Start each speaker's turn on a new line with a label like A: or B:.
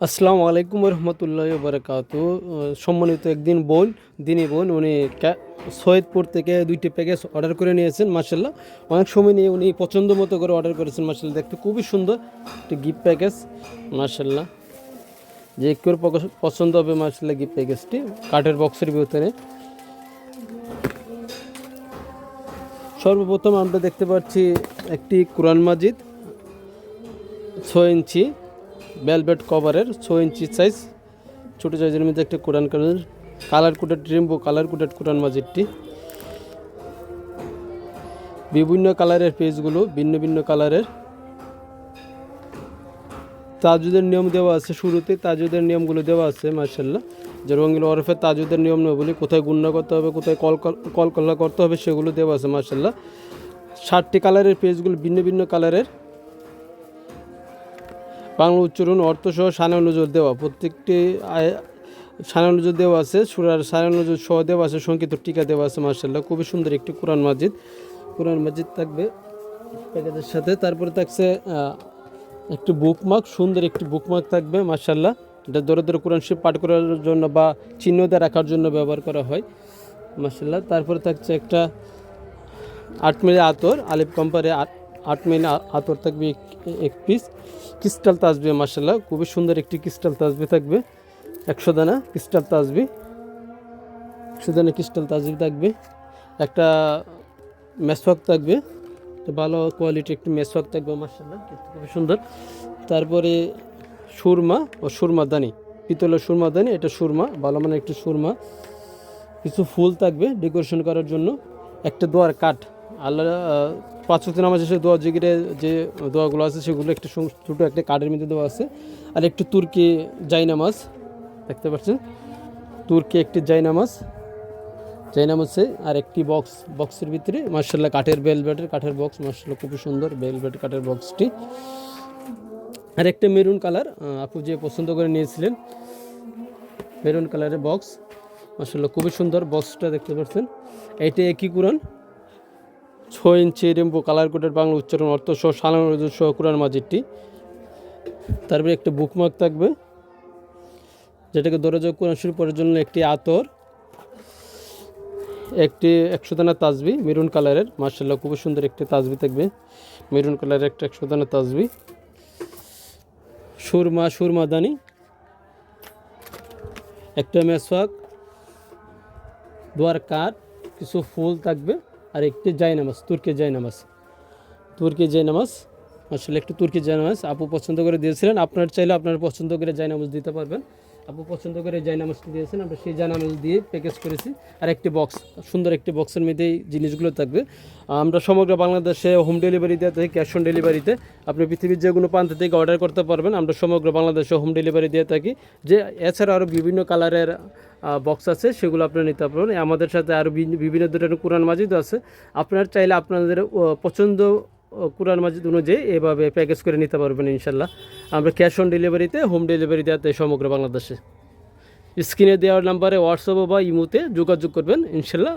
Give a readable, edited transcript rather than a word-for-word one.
A: আসসালামু আলাইকুম রহমতুল্লাহ বারাকাতু। সম্মানিত একদিন বোন দিনী বোন উনি সৈয়দপুর থেকে 2টি প্যাকেজ অর্ডার করে নিয়েছেন। মার্শাল্লাহ অনেক সময় নিয়ে উনি পছন্দ মতো করে অর্ডার করেছেন। মার্শাল্লাহ দেখতে খুবই সুন্দর একটি গিফট প্যাকেজ। মার্শাল্লাহ যে কেউ পছন্দ হবে মার্শাল্লাহ গিফট প্যাকেজটি কাঠের বক্সের ভিতরে। সর্বপ্রথম আমরা দেখতে পাচ্ছি একটি কোরআন মাজিদ 6 ইঞ্চি ভেলভেট কভারের 6 ইঞ্চি সাইজ ছোটো সাইজের মধ্যে একটা কোরআন colour coded rainbow colour coded কোরআন মাজিদটি। বিভিন্ন কালারের পেজগুলো ভিন্ন ভিন্ন কালারের। তাজুদের নিয়ম দেওয়া আছে, শুরুতে তাজুদের নিয়মগুলো দেওয়া আছে। মার্শাল্লাহ যে রঙিন ওরফে তাজুদের নিয়ম নয় বলি, কোথায় গুণনা করতে হবে, কোথায় কলকলা করতে হবে সেগুলো দেওয়া আছে। মার্শাল্লাহ 60টি কালারের পেজগুলো ভিন্ন ভিন্ন কালারের, বাংলা উচ্চারণ অর্থসহ সানা নজর দেওয়া, প্রত্যেকটি সানা নজর দেওয়া আছে, সুরার সানা নজর সহ দেওয়া আছে, সংক্ষিপ্ত টিকা দেওয়া আছে। মার্শাল্লাহ খুবই সুন্দর একটি কোরআন মাজিদ থাকবে প্যাকেজের সাথে। তারপরে থাকছে একটি বুকমার্ক, সুন্দর একটি বুকমার্ক থাকবে। মার্শাল্লাহ এটা ধরে ধরে কোরআন শরীফ পাঠ করার জন্য বা চিহ্ন দিয়ে রাখার জন্য ব্যবহার করা হয়। মার্শাল্লাহ তারপরে থাকছে একটা 8 মিলি আতর, আলিফ কোম্পারে 8 মিলি আতর থাকবে এক পিস। ক্রিস্টাল তাসবি, মার্শাল্লাহ খুবই সুন্দর একটি ক্রিস্টাল তাসবি থাকবে। 100 দানা ক্রিস্টাল তাসবি, 100 দানা ক্রিস্টাল তাসবি থাকবে। একটা মেসওয়াক থাকবে, ভালো কোয়ালিটি একটি মেসওয়াক থাকবে। মার্শাল্লাহ খুবই সুন্দর। তারপরে সুরমা ও সুরমাদানি, পিতলের সুরমাদানি, এটা সুরমা, ভালো মানে একটি সুরমা। কিছু ফুল থাকবে ডেকোরেশন করার জন্য। একটা দোয়ার কাঠ, আল্লাহ 5 ওয়াক্ত নামাজ শেষে দোয়া জিকিরে যে দোয়াগুলো আছে সেগুলো একটু ছোটো একটা কাঠের মধ্যে দেওয়া আছে। আর একটু তুর্কি জায়নামাজ দেখতে পাচ্ছেন, তুর্কি একটি জায়নামাজে আর একটি বক্সের ভিতরে। মার্শাল্লাহ কাঠের কাঠের বক্স, মার্শাল্লাহ খুবই সুন্দর ভেলভেট কাঠের বক্সটি। আর একটা মেরুন কালার আপু যে পছন্দ করে নিয়েছিলেন, মেরুন কালারের বক্স, মার্শাল্লাহ খুবই সুন্দর বক্সটা দেখতে পাচ্ছেন। এইটা একই কোরআন 6 ইঞ্চি রেমবো কালার কোডের বাংলা উচ্চারণ অর্থ সহ সালাম সহ কোরআন মাজিদটি। তারপরে একটা বুকমার্ক থাকবে যেটাকে দরজা কোরআন শরীফ পড়ার জন্য। একটি আতর, একটি 100 দানা তাসবি মেরুন কালারের, মার্শাল্লাহ খুবই সুন্দর একটি তাসবি থাকবে মেরুন কালারের একটা 100 দানা তাসবি। সুরমাদানি, একটা মেসওয়াক, দোয়ার কাঠ, কিছু ফুল থাকবে। আর একটি জায়নামাজ, তুর্কি জায়নামাজ, আসলে একটু তুর্কি জায়নামাজ আপু পছন্দ করে দিয়েছিলেন। আপনার চাইলে আপনার পছন্দ করে জায়নামাজ দিতে পারবেন। আপু পছন্দ করে জায়নামাজটি দিয়েছেন, আমরা সেই জায়নামাজ দিয়ে প্যাকেজ করেছি। আর একটি বক্স, সুন্দর একটি বক্সের মধ্যে এই জিনিসগুলো থাকবে। আমরা সমগ্র বাংলাদেশে হোম ডেলিভারি দিয়ে থাকি, ক্যাশ অন ডেলিভারিতে। আপনি পৃথিবীর যে কোনো প্রান্ত থেকে অর্ডার করতে পারবেন, আমরা সমগ্র বাংলাদেশে হোম ডেলিভারি দিয়ে থাকি। যে এছাড়া আরও বিভিন্ন কালারের বক্স আছে, সেগুলো আপনারা নিতে পারবেন। আমাদের সাথে আরও বিভিন্ন ধরনের কোরআন মাজিদও আছে। আপনারা চাইলে আপনাদের পছন্দ কোরআন মাজিদ অনুযায়ী এভাবে প্যাকেজ করে নিতে পারবেন ইনশাল্লাহ। আমরা ক্যাশ অন ডেলিভারিতে হোম ডেলিভারি দেওয়াতে সমগ্র বাংলাদেশে। স্ক্রিনে দেওয়ার নাম্বারে হোয়াটসঅ্যাপ বা ইমোতে যোগাযোগ করবেন ইনশাল্লাহ।